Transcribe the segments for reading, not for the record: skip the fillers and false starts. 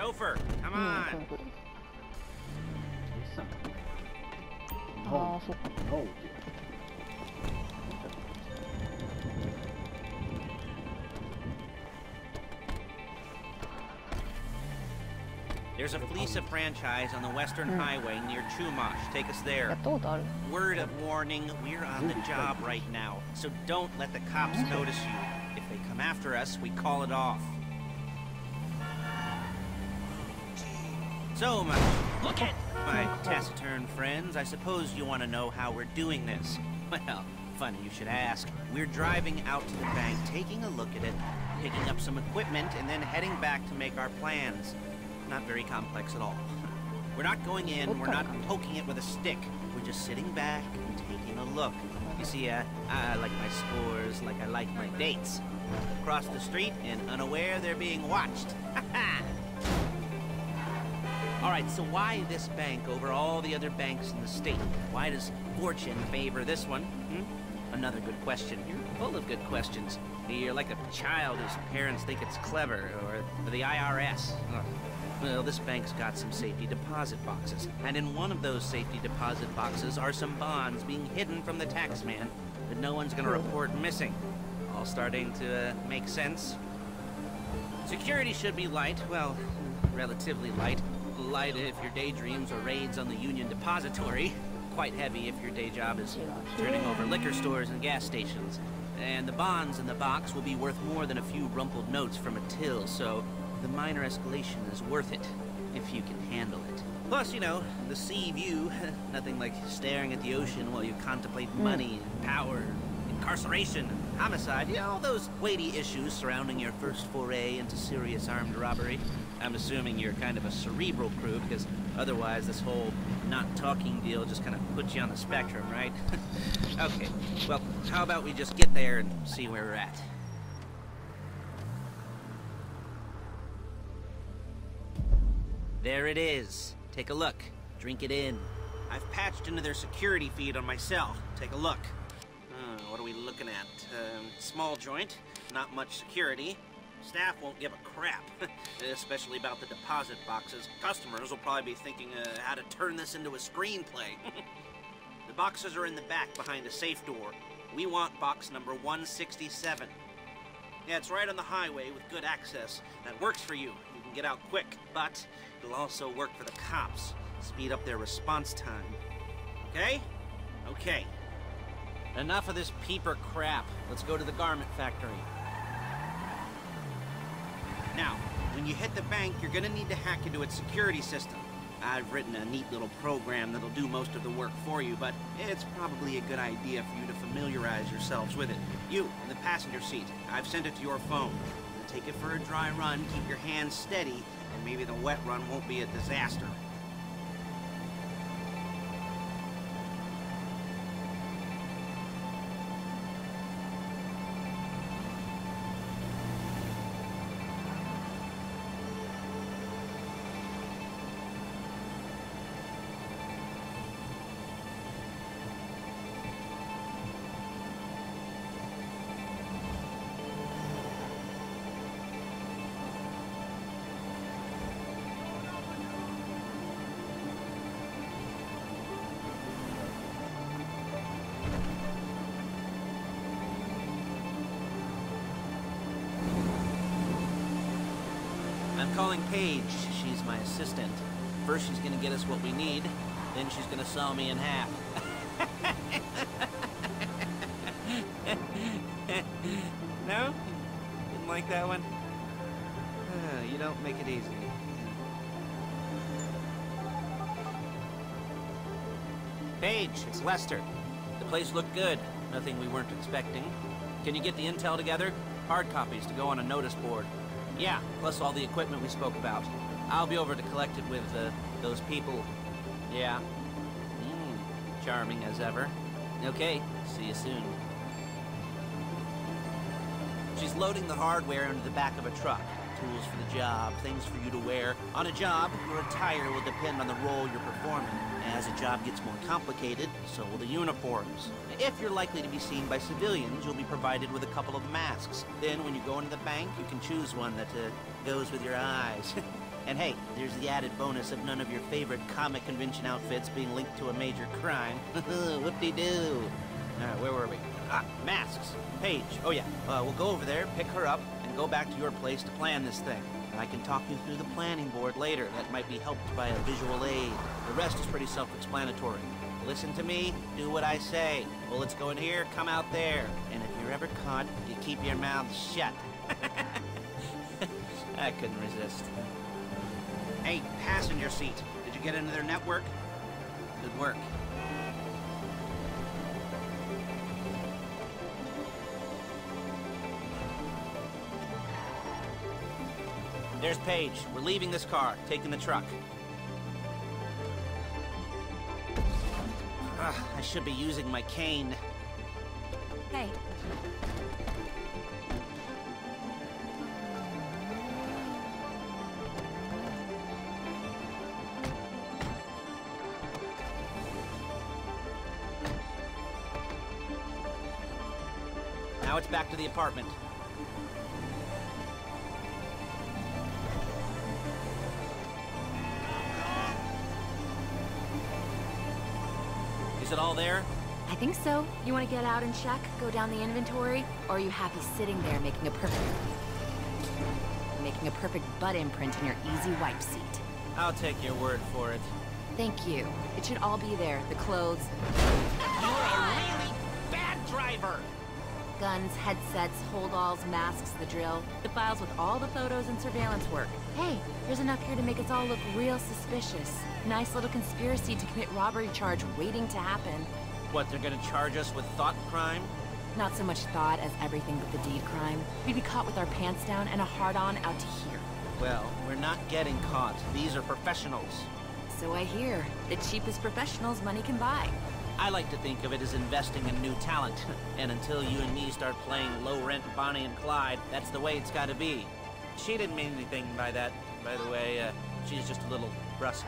Chauffeur, come on. ああ、そっか。There's a Fleece franchise on the Western Highway near Chumash. Take us や there. ったことある。 Word of warning, we're on the job right now, so don't let the cops notice you. If they come after us, we call it off. So, my taciturn friends, I suppose you want to know how we're doing this. Well, funny you should ask. We're driving out to the bank, taking a look at it, picking up some equipment, and then heading back to make our plans. Not very complex at all. We're not going in, we're not poking it with a stick. We're just sitting back and taking a look. You see, I like my scores like I like my dates. Across the street and unaware they're being watched. Alright, so why this bank over all the other banks in the state? Why does fortune favor this one? Another good question. You're full of good questions. You're like a child whose parents think it's clever, or the IRS. Ugh. Well, this bank's got some safety deposit boxes, and in one of those safety deposit boxes are some bonds being hidden from the taxman that no one's gonna report missing. All starting to make sense? Security should be light, well, relatively light. Light if your daydreams or raids on the Union Depository. Quite heavy if your day job is turning over liquor stores and gas stations. And the bonds in the box will be worth more than a few rumpled notes from a till, so the minor escalation is worth it, if you can handle it. Plus, you know, the sea view, nothing like staring at the ocean while you contemplate money, power, incarceration, homicide, you know, all those weighty issues surrounding your first foray into serious armed robbery. I'm assuming you're kind of a cerebral crew, because otherwise this whole not talking deal just kind of puts you on the spectrum, right? Okay, well, how about we just get there and see where we're at? There it is. Take a look. Drink it in. I've patched into their security feed on my cell. Take a look. What are we looking at? Small joint, not much security. Staff won't give a crap, especially about the deposit boxes. Customers will probably be thinking how to turn this into a screenplay. The boxes are in the back behind a safe door. We want box number 167. Yeah, it's right on the highway with good access. That works for you. You can get out quick, but it'll also work for the cops. Speed up their response time. Okay? Okay. Enough of this peeper crap. Let's go to the garment factory. Now, when you hit the bank, you're gonna need to hack into its security system. I've written a neat little program that'll do most of the work for you, but it's probably a good idea for you to familiarize yourselves with it. You, in the passenger seat, I've sent it to your phone. Take it for a dry run, keep your hands steady, and maybe the wet run won't be a disaster. I'm calling Paige. She's my assistant. First she's gonna get us what we need, then she's gonna saw me in half. No? Didn't like that one? You don't make it easy. Paige, it's Lester. The place looked good. Nothing we weren't expecting. Can you get the intel together? Hard copies to go on a notice board. Yeah, plus all the equipment we spoke about. I'll be over to collect it with, those people. Yeah. Charming as ever. Okay, see you soon. She's loading the hardware into the back of a truck. Tools for the job, things for you to wear. On a job, your attire will depend on the role you're performing. As a job gets more complicated, so will the uniforms. If you're likely to be seen by civilians, you'll be provided with a couple of masks. Then when you go into the bank, you can choose one that goes with your eyes. And hey, there's the added bonus of none of your favorite comic convention outfits being linked to a major crime. Whoop-de-doo. Where were we? Ah, masks. Paige. Oh yeah, we'll go over there, pick her up, and go back to your place to plan this thing. I can talk you through the planning board later. That might be helped by a visual aid. The rest is pretty self-explanatory. Listen to me, do what I say. Bullets go in here, come out there. And if you're ever caught, you keep your mouth shut. I couldn't resist. Hey, passenger seat. Did you get into their network? Good work. There's Paige. We're leaving this car, taking the truck. I should be using my cane. Hey. Now it's back to the apartment. Is it all there? I think so. You want to get out and check? Go down the inventory? Or are you happy sitting there making a perfect butt imprint in your easy wipe seat? I'll take your word for it. Thank you. It should all be there. The clothes. You're a really bad driver! Guns, headsets, holdalls, masks, the drill. The files with all the photos and surveillance work. Hey, there's enough here to make us all look real suspicious. Nice little conspiracy to commit robbery charge waiting to happen. What, they're gonna charge us with thought crime? Not so much thought as everything but the deed crime. We'd be caught with our pants down and a hard-on out to here. Well, we're not getting caught. These are professionals. So I hear. The cheapest professionals money can buy. I like to think of it as investing in new talent. And until you and me start playing low-rent Bonnie and Clyde, that's the way it's gotta be. She didn't mean anything by that, by the way. She's just a little brusque.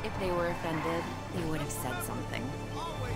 If they were offended, they would have said something. Always